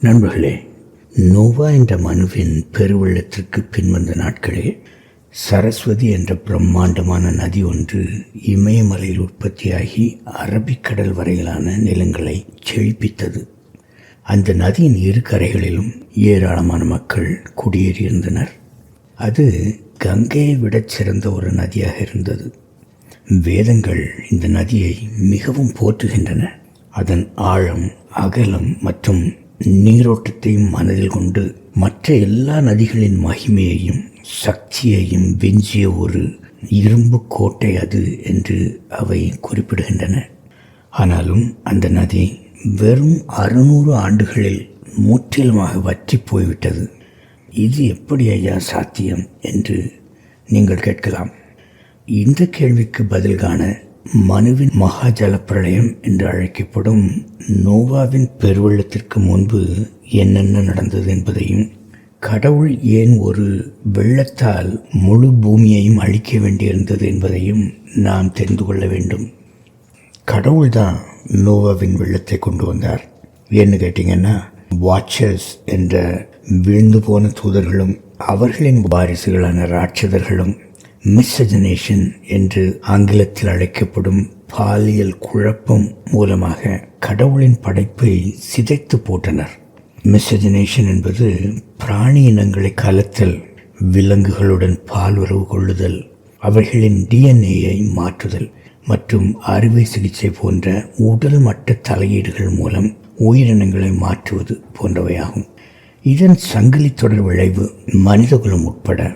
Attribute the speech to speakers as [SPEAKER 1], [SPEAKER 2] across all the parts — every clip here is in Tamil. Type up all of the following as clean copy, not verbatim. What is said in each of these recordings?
[SPEAKER 1] நண்பர்களே, நோவா என்ற மனுவின் பெருவெள்ளத்திற்கு பின்வந்த நாட்களில் சரஸ்வதி என்ற பிரம்மாண்டமான நதி ஒன்று இமயமலையில் உற்பத்தியாகி அரபிக்கடல் வரையிலான நிலங்களை செழிப்பித்தது. அந்த நதியின் இரு கரைகளிலும் ஏராளமான மக்கள் குடியேறியிருந்தனர். அது கங்கையை விடச் சிறந்த ஒரு நதியாக இருந்தது. வேதங்கள் இந்த நதியை மிகவும் போற்றுகின்றன. அதன் ஆழம், அகலம் மற்றும் நீரோட்டத்தையும் மனதில் கொண்டு மற்ற எல்லா நதிகளின் மகிமையையும் சக்தியையும் வெஞ்சிய ஒரு இரும்பு கோட்டை அது என்று அவை குறிப்பிடுகின்றன. ஆனாலும் அந்த நதி வெறும் 600 ஆண்டுகளில் முற்றிலுமாக வற்றி போய்விட்டது. இது எப்படி ஐயா சாத்தியம் என்று நீங்கள் கேட்கலாம். இந்த கேள்விக்கு பதில் காண மனுவின் மகா ஜலப்பிரளயம் என்று அழைக்கப்படும் நோவாவின் பெருவெள்ளத்திற்கு முன்பு என்னென்ன நடந்தது என்பதையும், கடவுள் ஏன் ஒரு வெள்ளத்தால் முழு பூமியையும் அழிக்க வேண்டியிருந்தது என்பதையும் நாம் தெரிந்து கொள்ள வேண்டும். கடவுள்தான் நோவாவின் வெள்ளத்தை கொண்டு வந்தார். ஏன்னு கேட்டிங்கன்னா, வாட்சர்ஸ் என்ற விழுந்து போன தூதர்களும் அவர்களின் வாரிசுகளான ராட்சதர்களும் மிஸ்ஜனேஷன் என்று ஆங்கிலத்தில் அழைக்கப்படும் பாலியல் குழப்பம் மூலமாக கடவுளின் படைப்பை சிதைத்து போட்டனர். மிஸ்ஜனேஷன் என்பது பிராணி இனங்களை கலத்தல், விலங்குகளுடன் பாலுறவு கொள்ளுதல், அவர்களின் டிஎன்ஏயை மாற்றுதல் மற்றும் அறுவை சிகிச்சை போன்ற உடல் மட்ட தலையீடுகள் மூலம் உயிரினங்களை மாற்றுவது போன்றவையாகும். இதன் சங்கிலி தொடர் விளைவு மனிதகுலம் உட்பட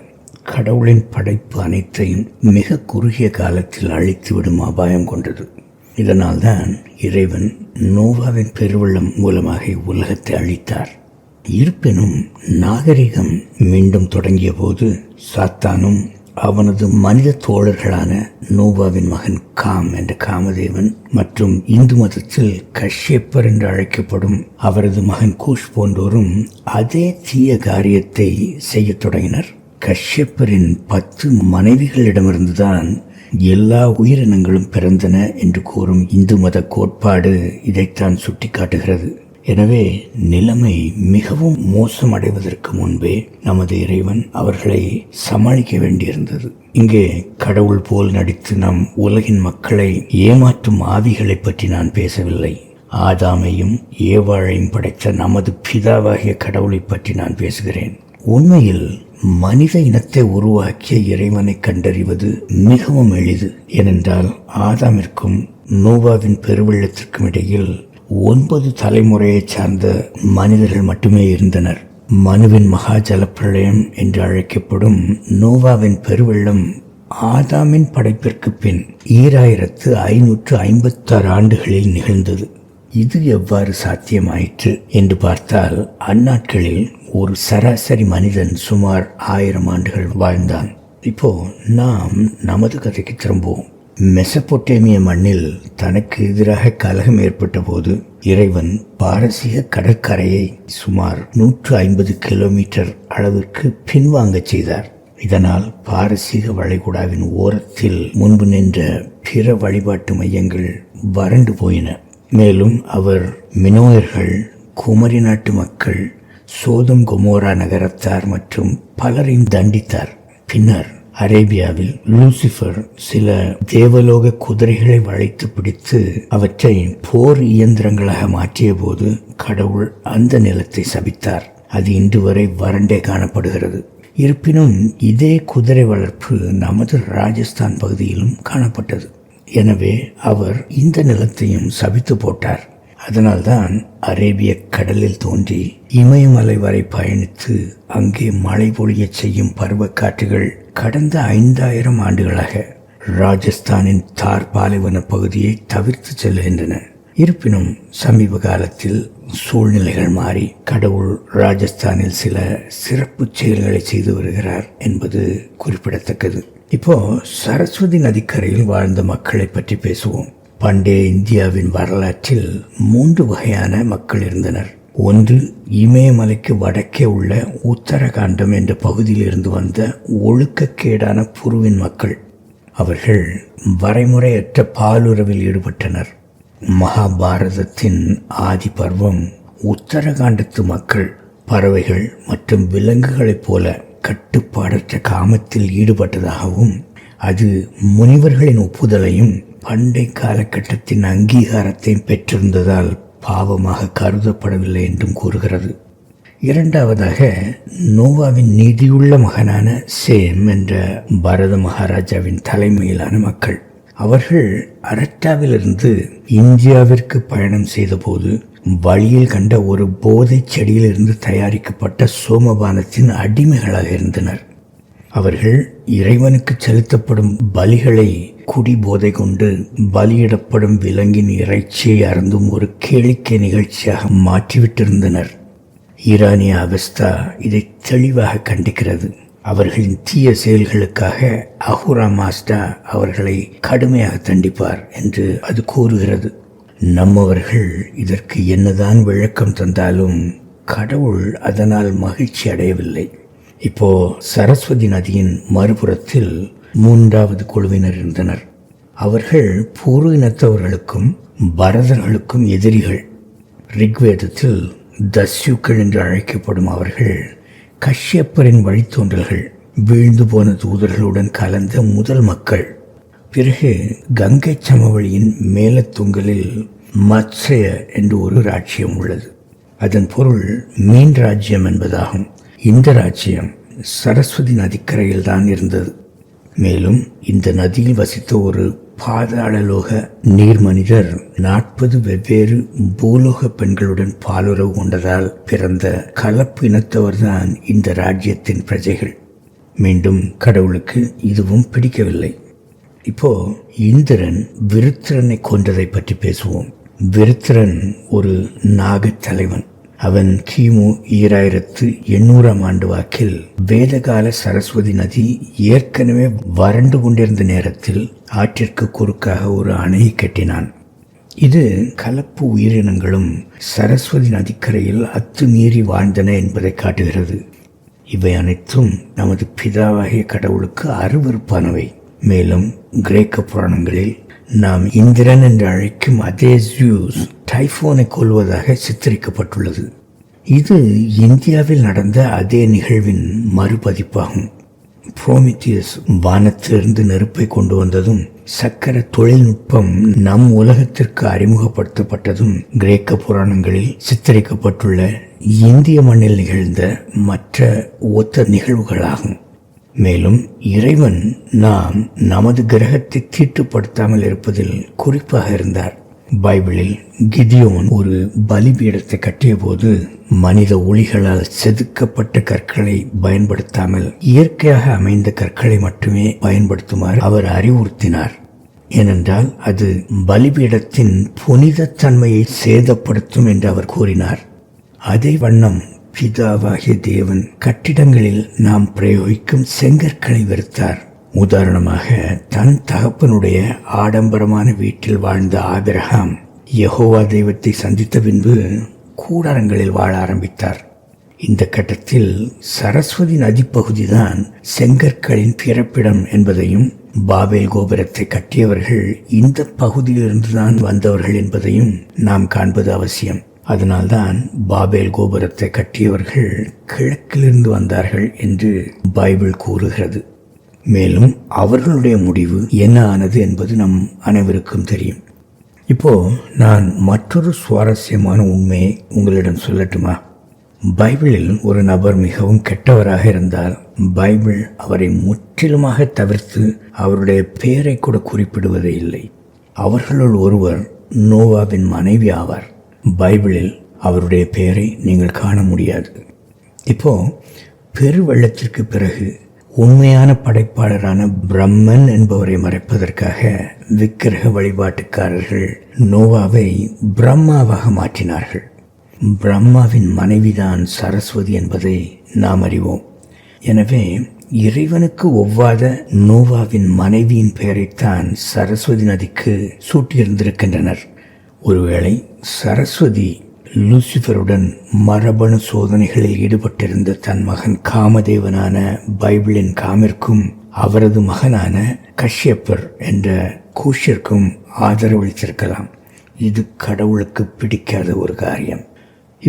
[SPEAKER 1] கடவுளின் படைப்பு அனைத்தையும் மிக குறுகிய காலத்தில் அழித்துவிடும் அபாயம் கொண்டது. இதனால்தான் இறைவன் நோவாவின் பெருவெள்ளம் மூலமாக உலகத்தை அழித்தார். இருப்பினும் நாகரிகம் மீண்டும் தொடங்கிய போது சாத்தானும் அவனது மனித தோழர்களான நோவாவின் மகன் காம் என்ற காமதேவன் மற்றும் இந்து மதத்தில் கஷ்யப்பர் என்று அழைக்கப்படும் அவரது மகன் கூஷ் போன்றோரும் அதே தீய காரியத்தை செய்ய தொடங்கினர். கஷ்யப்பரின் 10 மனைவிகளிடமிருந்துதான் எல்லா உயிரினங்களும் பிறந்தன என்று கூறும் இந்து மத கோட்பாடு இதைத்தான் சுட்டி காட்டுகிறது. எனவே நிலைமை மிகவும் மோசமடைவதற்கு முன்பே நமது இறைவன் அவர்களை சமாளிக்க வேண்டியிருந்தது. இங்கே கடவுள் போல் நடித்து நம் உலகின் மக்களை ஏமாற்றும் ஆவிகளை பற்றி நான் பேசவில்லை. ஆதாமையும் ஏவாளையும் படைத்த நமது பிதாவாகிய கடவுளை பற்றி நான் பேசுகிறேன். உண்மையில் மனித இனத்தை உருவாக்கிய இறைவனை கண்டறிவது மிகவும் எளிது. ஏனென்றால் ஆதாமிற்கும் நோவாவின் பெருவெள்ளத்திற்கும் இடையில் 9 தலைமுறையை சார்ந்த மனிதர்கள் மட்டுமே இருந்தனர். மனுவின் மகா ஜலப்பிரளயம் என்று அழைக்கப்படும் நோவாவின் பெருவெள்ளம் ஆதாமின் படைப்பிற்கு பின் 2556 ஆண்டுகளில் நிகழ்ந்தது. இது எவ்வாறு சாத்தியமாயிற்று என்று பார்த்தால், அந்நாட்களில் ஒரு சராசரி மனிதன் சுமார் 1000 ஆண்டுகள் வாழ்ந்தான். இப்போ நாம் நமது கதைக்கு திரும்புவோம். மெசபொட்டேமிய மண்ணில் தனக்கு எதிராக கலகம் ஏற்பட்ட போது இறைவன் பாரசீக கடற்கரையை சுமார் 150 கிலோமீட்டர் அளவிற்கு பின்வாங்க செய்தார். இதனால் பாரசீக வளைகுடாவின் ஓரத்தில் முன்பு நின்ற பிற வழிபாட்டு மையங்கள் வறண்டு போயின. மேலும் அவர் மினோயர்கள், குமரி நாட்டு மக்கள், சோதம் கொமோரா நகரத்தார் மற்றும் பலரையும் தண்டித்தார். பின்னர் அரேபியாவில் லூசிஃபர் சில தேவலோக குதிரைகளை வளைத்து பிடித்து அவற்றை போர் இயந்திரங்களாக மாற்றிய போது கடவுள் அந்த நிலத்தை சபித்தார். அது இன்று வரை வறண்டே காணப்படுகிறது. இருப்பினும் இதே குதிரை வளர்ப்பு நமது ராஜஸ்தான் பகுதியிலும் காணப்பட்டது. எனவே அவர் இந்த நிலத்தையும் சபித்து போட்டார். அதனால்தான் அரேபிய கடலில் தோன்றி இமயமலை வரை பயணித்து அங்கே மழை பொழிய செய்யும் பருவக்காற்றுகள் கடந்த 5000 ஆண்டுகளாக ராஜஸ்தானின் தார் பாலைவன பகுதியை தவிர்த்து செல்கின்றன. இருப்பினும் சமீப காலத்தில் சூழ்நிலைகள் மாறி கடவுள் ராஜஸ்தானில் சில சிறப்பு செயல்களை செய்து வருகிறார் என்பது குறிப்பிடத்தக்கது. இப்போ சரஸ்வதி நதிக்கரையில் வாழ்ந்த மக்களை பற்றி பேசுவோம். பண்டைய இந்தியாவின் வரலாற்றில் 3 வகையான மக்கள் இருந்தனர். ஒன்று, இமயமலைக்கு வடக்கே உள்ள உத்தரகாண்டம் என்ற பகுதியில் இருந்து வந்த ஒழுக்கக்கேடான புருவின் மக்கள். அவர்கள் வரைமுறையற்ற பாலுறவில் ஈடுபட்டனர். மகாபாரதத்தின் ஆதி பர்வம் உத்தரகாண்டத்து மக்கள் பறவைகள் மற்றும் விலங்குகளைப் போல கட்டுப்பாடற்ற காமத்தில் ஈடுபட்டதாகவும் அது முனிவர்களின் ஒப்புதலையும் பண்டை காலகட்டத்தின் அங்கீகாரத்தையும் பெற்றிருந்ததால் பாவமாக கருதப்படவில்லை என்றும் கூறுகிறது. இரண்டாவதாக, நோவாவின் நீதியுள்ள மகனான சேம் என்ற பரத மகாராஜாவின் தலைமையிலான மக்கள். அவர்கள் அரட்டாவிலிருந்து இந்தியாவிற்கு பயணம் செய்தபோது வழியில் கண்ட ஒரு போதை செடியிலிருந்து தயாரிக்கப்பட்ட சோமபானத்தின் அடிமைகளாக இருந்தனர். அவர்கள் இறைவனுக்கு செலுத்தப்படும் பலிகளை குடிபோதை கொண்டு பலியிடப்படும் விலங்கின் இறைச்சியை அருந்தும் ஒரு கேளிக்கை நிகழ்ச்சியாக மாற்றிவிட்டிருந்தனர். ஈரானிய அவஸ்தா இதை தெளிவாக கண்டிக்கிறது. அவர்களின் தீய செயல்களுக்காக அஹுரா மாஸ்டா அவர்களை கடுமையாக தண்டிப்பார் என்று அது கூறுகிறது. நம்மவர்கள் இதற்கு என்னதான் விளக்கம் தந்தாலும் கடவுள் அதனால் மகிழ்ச்சி அடையவில்லை. இப்போ சரஸ்வதி நதியின் மறுபுறத்தில் மூன்றாவது குழுவினர் இருந்தனர். அவர்கள் பூர்வ இனத்தவர்களுக்கும் பரதர்களுக்கும் எதிரிகள். ரிக்வேதத்தில் தஸ்யுக்கள் என்று அழைக்கப்படும் அவர்கள் கஷ்யப்பரின் வழித்தோன்றல்கள், வீழ்ந்து போன தூதர்களுடன் கலந்த முதல் மக்கள். பிறகு கங்கை சமவெளியின் மேலத்தொங்கலில் மத்ஸ்ய என்று ஒரு ராஜ்யம் உள்ளது. அதன் பொருள் மீன் ராஜ்யம் என்பதாகும். இந்த ராஜ்யம் சரஸ்வதி நதிக்கரையில் தான் இருந்தது. மேலும் இந்த நதியில் வசித்த ஒரு பாதாளலோக நீர் மனிதர் 40 வெவ்வேறு பூலோக பெண்களுடன் பாலுறவு கொண்டதால் பிறந்த கலப்பு இனத்தவர்தான் இந்த ராஜ்யத்தின் பிரஜைகள். மீண்டும் கடவுளுக்கு இதுவும் பிடிக்கவில்லை. இப்போ இந்திரன் விருத்திரனை கொன்றதை பற்றி பேசுவோம். விருத்திரன் ஒரு நாகத் தலைவன். அவன் கிமு 2800 வாக்கில் வேதகால சரஸ்வதி நதி ஏற்கனவே வறண்டு கொண்டிருந்த நேரத்தில் ஆற்றிற்கு குறுக்காக ஒரு அணையை கட்டினான். இது கலப்பு உயிரினங்களும் சரஸ்வதி நதிக்கரையில் அத்துமீறி வாழ்ந்தன என்பதை காட்டுகிறது. இவை அனைத்தும் நமது பிதாவாகிய கடவுளுக்கு அருவருப்பானவை. மேலும் கிரேக்க புராணங்களில் நாம் இந்திரன் என்று அழைக்கும் அதே ஜியூஸ் டைஃபோனை கொல்வதாக சித்தரிக்கப்பட்டுள்ளது. இது இந்தியாவில் நடந்த அதே நிகழ்வின் மறுபதிப்பாகும். புரோமித்தியஸ் வானத்திலிருந்து நெருப்பை கொண்டு வந்ததும் சக்கர தொழில்நுட்பம் நம் உலகத்திற்கு அறிமுகப்படுத்தப்பட்டதும் கிரேக்க புராணங்களில் சித்தரிக்கப்பட்டுள்ள இந்திய மண்ணில் நிகழ்ந்த மற்ற ஒத்த நிகழ்வுகளாகும். மேலும் இறைவன் நாம் நமது கிரகத்தை தீட்டுப்படுத்தாமல் இருப்பதில் குறிப்பாக இருந்தார். பைபிளில் கிதியோன் ஒரு பலிபீடத்தை கட்டிய போது மனித ஒளிகளால் செதுக்கப்பட்ட கற்களை பயன்படுத்தாமல் இயற்கையாக அமைந்த கற்களை மட்டுமே பயன்படுத்துமாறு அவர் அறிவுறுத்தினார். ஏனென்றால் அது பலிபீடத்தின் புனித தன்மையை சேதப்படுத்தும் என்று அவர் கூறினார். அதே வண்ணம் பிதாவாகிய தேவன் கட்டிடங்களில் நாம் பிரயோகிக்கும் செங்கற்களை வெறுத்தார். உதாரணமாக, தன் தகப்பனுடைய ஆடம்பரமான வீட்டில் வாழ்ந்த ஆபிரகாம் யெகோவா தெய்வத்தை சந்தித்த பின்பு கூடாரங்களில் வாழ ஆரம்பித்தார். இந்த கட்டத்தில் சரஸ்வதி நதி பகுதிதான் செங்கற்களின் பிறப்பிடம் என்பதையும், பாபேல் கோபுரத்தை கட்டியவர்கள் இந்த பகுதியிலிருந்துதான் வந்தவர்கள் என்பதையும் நாம் காண்பது அவசியம். அதனால்தான் பாபேல் கோபுரத்தை கட்டியவர்கள் கிழக்கிலிருந்து வந்தார்கள் என்று பைபிள் கூறுகிறது. மேலும் அவர்களுடைய முடிவு என்ன ஆனது என்பது நம் அனைவருக்கும் தெரியும். இப்போ நான் மற்றொரு சுவாரஸ்யமான உண்மையை உங்களிடம் சொல்லட்டுமா? பைபிளில் ஒரு நபர் மிகவும் கெட்டவராக இருந்தால் பைபிள் அவரை முற்றிலுமாக தவிர்த்து அவருடைய பெயரை கூட குறிப்பிடுவதே இல்லை. அவர்களுள் ஒருவர் நோவாவின் மனைவி ஆவார். பைபிளில் அவருடைய பெயரை நீங்கள் காண முடியாது. இப்போ பெருவெள்ளத்திற்கு பிறகு உண்மையான படைப்பாளரான பிரம்மன் என்பவரை மறைப்பதற்காக விக்கிரக வழிபாட்டுக்காரர்கள் நோவாவை பிரம்மாவாக மாற்றினார்கள். பிரம்மாவின் மனைவிதான் சரஸ்வதி என்பதை நாம் அறிவோம். எனவே இறைவனுக்கு ஒவ்வாத நோவாவின் மனைவியின் பெயரைத்தான் சரஸ்வதி நதிக்கு சூட்டியிருந்திருக்கின்றனர். ஒருவேளை சரஸ்வதி லூசிஃபருடன் மரபணு சோதனைகளில் ஈடுபட்டிருந்த தன் மகன் காமதேவனான பைபிளின் காமிற்கும் அவரது மகனான கஷ்யப்பர் என்ற கூஷிற்கும் ஆதரவளித்திருக்கலாம். இது கடவுளுக்கு பிடிக்காத ஒரு காரியம்.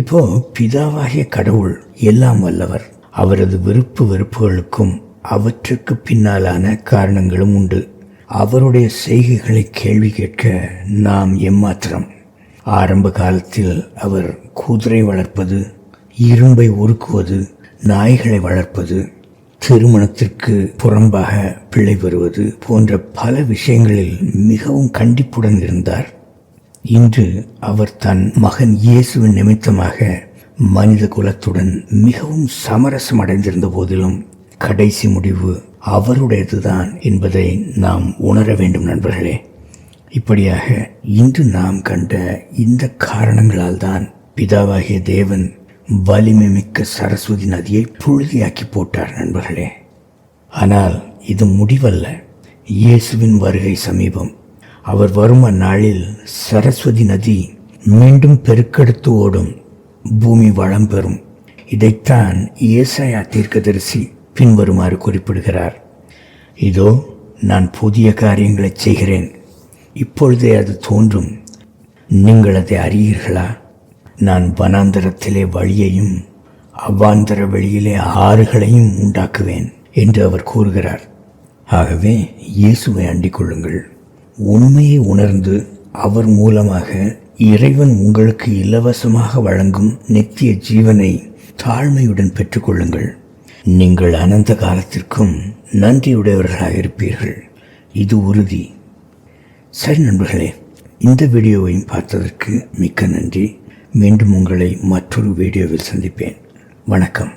[SPEAKER 1] இப்போ பிதாவாகிய கடவுள் எல்லாம் வல்லவர். அவரது விருப்பு வெறுப்புகளுக்கும் அவற்றுக்கு பின்னாலான காரணங்களும் உண்டு. அவருடைய செய்கைகளை கேள்வி கேட்க நாம் எம்மாத்திரம். ஆரம்ப காலத்தில் அவர் குதிரை வளர்ப்பது, இரும்பை உருக்குவது, நாய்களை வளர்ப்பது, திருமணத்திற்கு புறம்பாக பிள்ளை பெறுவது போன்ற பல விஷயங்களில் மிகவும் கண்டிப்புடன் இருந்தார். இன்று அவர் தன் மகன் இயேசுவின் நிமித்தமாக மனித குலத்துடன் மிகவும் சமரசம் அடைந்திருந்த போதிலும் கடைசி முடிவு அவருடையதுதான் என்பதை நாம் உணர வேண்டும் நண்பர்களே. இப்படியாக இன்று நாம் கண்ட இந்த காரணங்களால் தான் பிதாவாகிய தேவன் வலிமை மிக்க சரஸ்வதி நதியை புழுதியாக்கி போட்டார் நண்பர்களே. ஆனால் இது முடிவல்ல. இயேசுவின் வருகை சமீபம். அவர் வரும் அந்நாளில் சரஸ்வதி நதி மீண்டும் பெருக்கெடுத்து ஓடும், பூமி வளம் பெறும். இதைத்தான் ஏசாயா தீர்க்கதரிசி பின்வருமாறு குறிப்பிடுகிறார். இதோ நான் புதிய காரியங்களை செய்கிறேன், இப்பொழுதே அது தோன்றும், நீங்கள் அதை அறியீர்களா? நான் வனாந்தரத்திலே வழியையும் அவ்வாந்தர வெளியிலே ஆறுகளையும் உண்டாக்குவேன் என்று அவர் கூறுகிறார். ஆகவே இயேசுவை அண்டிக் கொள்ளுங்கள். உண்மையை உணர்ந்து அவர் மூலமாக இறைவன் உங்களுக்கு இலவசமாக வழங்கும் நித்திய ஜீவனை தாழ்மையுடன் பெற்றுக்கொள்ளுங்கள். நீங்கள் அனந்த காலத்திற்கும் நன்றியுடையவர்களாக இருப்பீர்கள். இது உறுதி. சரி நண்பர்களே, இந்த வீடியோவையும் பார்த்ததற்கு மிக்க நன்றி. மீண்டும் உங்களை மற்றொரு வீடியோவில் சந்திப்பேன். வணக்கம்.